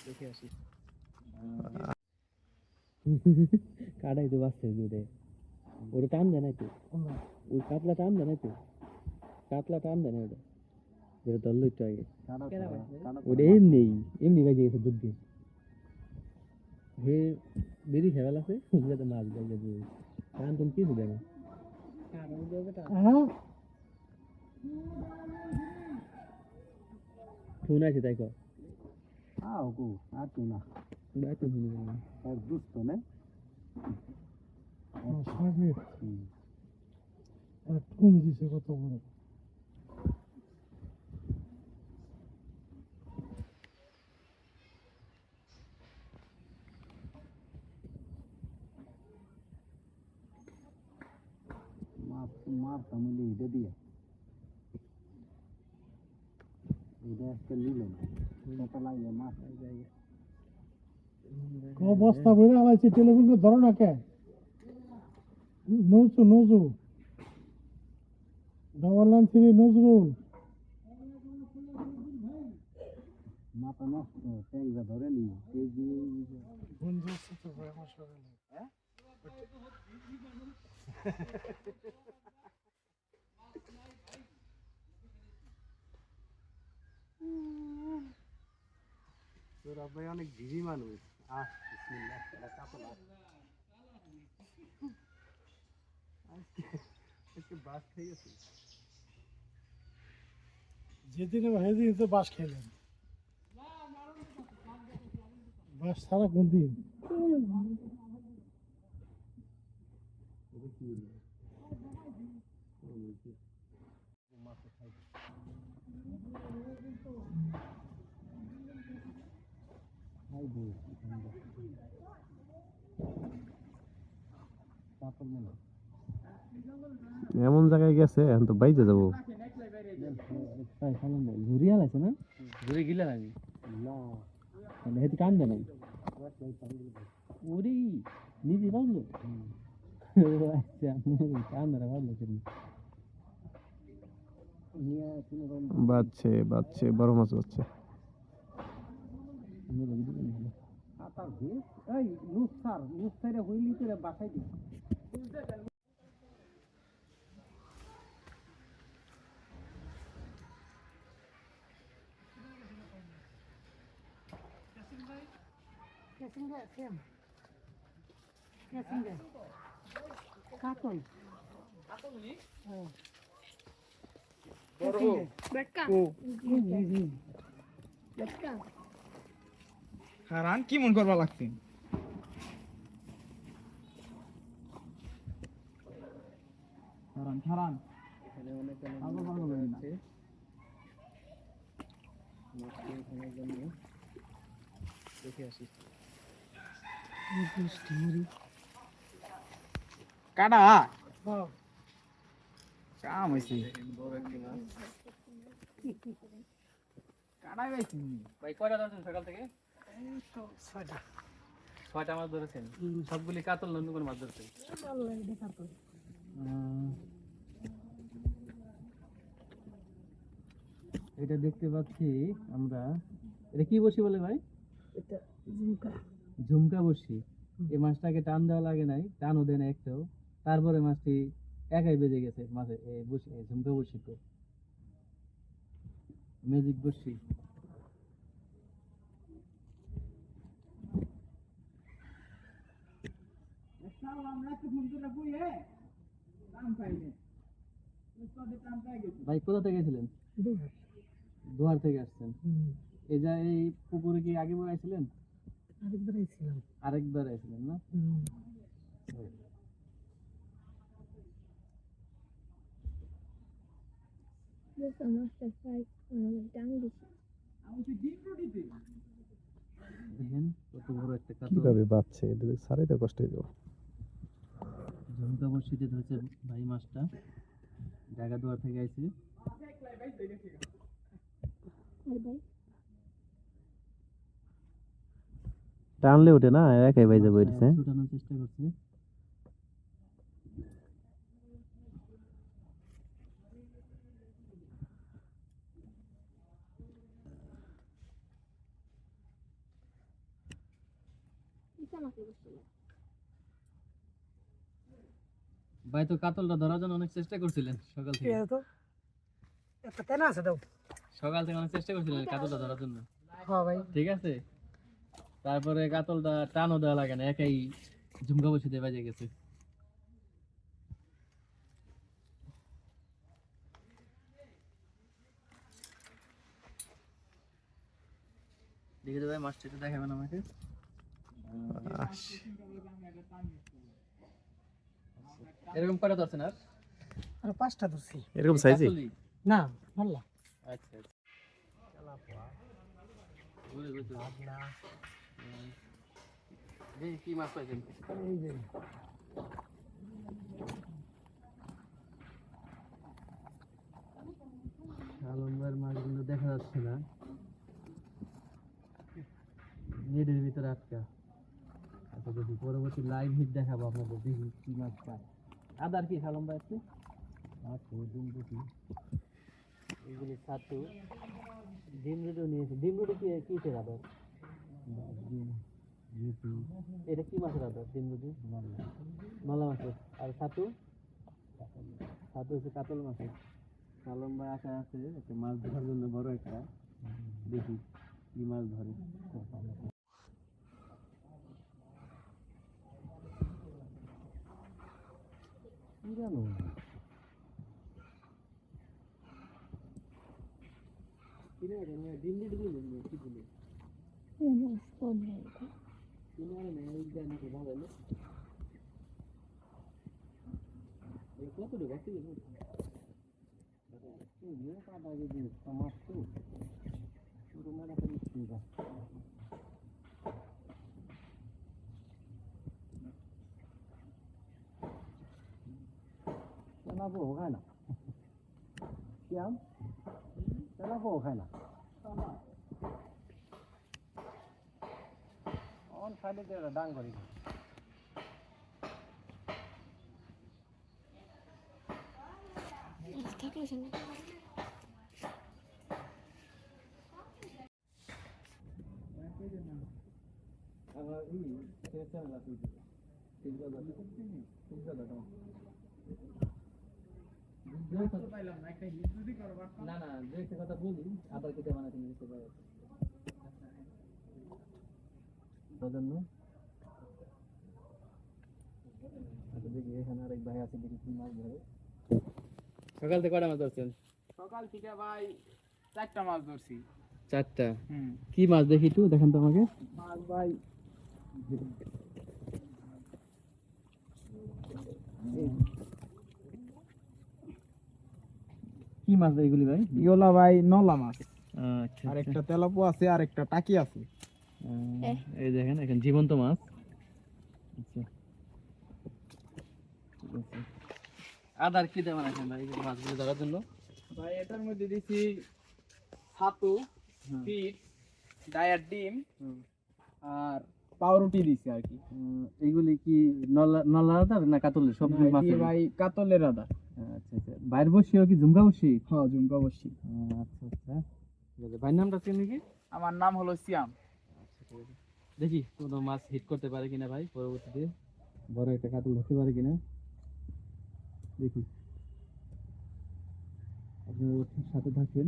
দেখে আসি। কাটাই তো বাঁচছে দুধে ওটা টান দেয় না তো ওই কাতলা টান দেয় না তো কাতলা টান দেয় না ওটা যেটা ধরলো একটু আগে ওটা এমনি এমনি বেজে গেছে দুধ দিয়ে হে বেরি খেয়াল আছে যাতে মাছ বেজে দিয়ে টান তুমি কিছু দেয় না ফোন আছে তাই কর বাইতো শুনি না কম দিছে কত বড় বস্তা বইরা আলাইছে টেলিফোন ধরো না কে নজু ডাবল লাইন 3 নজরুল মাথা নষ্ট ট্যাংরা ধরেনি কেজি বন্ধু তো ভাই আমার সকালে হ্যাঁ তোরা ভাই অনেক ঝিঝি মানুষ বিসমিল্লাহ এটা কাপলা আজকে বাস খেয়ে গেছি যেদিন সেদিন তো বাস খেলেন বাস সারা কোন দিন এমন জায়গায় গেছে এখন তো বাইতে যাবো ঝুরিয়া লাগছে না ঝুরি গিলা লাগে হেতু টান দেয় নাই ওরে নিজে বাজলো আচ্ছা টান ধরে বাজলো বাজছে বাজছে বড় মাছ বাজছে হারান কি মন করবা লাগছে হারান হারান এখানে অনেক ভালো ভালো আছে মাছটি খাওয়ার জন্য দেখে আসি কাটা কাম হয়েছে বড় একটি মাছ কাটাই পাইছি ভাই কয়টা ধরছেন সকাল থেকে 6টা মাছ ধরেছেন সবগুলি কাতল নতুন করে মাছ ধরছেন এটা দেখতে পাচ্ছি আমরা এটা কি বসি বলে ভাই এটা ঝুমকা ঝুমকা বসি এই মাছটাকে টান দেওয়া লাগে নাই টানও দেয় না একটাও তারপরে মাছটি একাই বেজে গেছে মাছে ঝুমকা বসি তো ম্যাজিক বসি ভাই কোথা থেকে গেছিলেন দুয়ার থেকে আসছেন এই যে এই পুকুরে কি আগে বার আইছিলেন আরেকবার আইছিলেন না দেখেন কত বড় একটা কাতল কিভাবে বাজছে এটা সারাইতে কষ্ট হয়ে যাবো ঝুমকা বসিতে ধরেছে ভাই মাছটা জায়গা দুয়ার থেকে আইছে টানলে ওঠে না একাই বাইজে বইছে ছুটানোর চেষ্টা করছে ভাই তো কাতলটা ধরার জন্য অনেক চেষ্টা করছিলেন সকাল থেকে তো একটা তেনা আছে দাও সকাল থেকে অনেক চেষ্টা করছিলেন কাতলটা ধরার জন্য হ্যাঁ ভাই ঠিক আছে তারপরে কাতলটা টানও দেওয়া লাগে না একাই ঝুমকা বসিতে বাজে গেছে দেখে তো ভাই মাছটা একটু দেখাবেন আমাকে এরকম কটা ধরছেন আর আর পাঁচটা ধরছি এরকম সাইজে কাতলই? না ভালো আচ্ছা আচ্ছা বুঝে বুঝে দেখি কি মাছ পাইছেন এই যে শালম্বার মাছগুলো দেখা যাচ্ছে না নেটের ভিতরে আটকা আচ্ছা দেখি পরবর্তী লাইভ হিট দেখাবো আপনাদের দেখি কি মাছ পায় আদার কি শালম্বা আছে এগুলি ছাতু ডিম রুটি নিয়েছে ডিম রুটি কি কিসের আদার এটা কি মাছের আদার ডিম রুটি নলা মাছের আর ছাতু ছাতু হচ্ছে কাতল মাছের শালম্বা আশা আছে একটা মাছ ধরার জন্য বড় একটা দেখি কি মাছ ধরে জানো ডিম রুটি বললেন কি বলে কতটুকু এক কেজি তেনা বউ খায় না কেমন তেনা বউ খায় না অন সাইডে ডাং করি না না দু একটা কথা বলি আবার কেটে বানাতে নিতে পারে জন্য দেখি এখানে আরেক ভাই আছে দেখি কি মাছ ধরে সকাল থেকে কটা মাছ ধরছেন সকাল থেকে ভাই 4টা মাছ ধরছি চারটা কি মাছ দেখি একটু দেখেন তো আমাকে মাছ ভাই কি মাছ এগুলি ভাই এগুলা ভাই নলা মাছ আচ্ছা আর একটা তেলাপো আছে আর একটা টাকি আছে এই দেখেন এখানে জীবন্ত মাছ আচ্ছা ঠিক আছে আদার কি দেবেন এখন ভাই এই মাছগুলো ধরার জন্য ভাই এটার মধ্যে দিছি ছাতু ফিট ডায়ার ডিম আর পাউরুটি দিছি আর কি এইগুলি কি নলা আদার না কাতলের সব মাছ ভাই ভাই কাতলের আদা আচ্ছা আচ্ছা বাইর বসিও কি ঝুমকা বসি হ্যাঁ ঝুমকা বসি আচ্ছা আচ্ছা ঠিক আছে ভাইয়ের নামটা চিনি কি আমার নাম হলো সিয়াম দেখি কোনো মাছ হিট করতে পারে কিনা ভাই পরবর্তীতে বড় একটা কাতল ধরতে পারে কিনা দেখি আপনার সাথে থাকবেন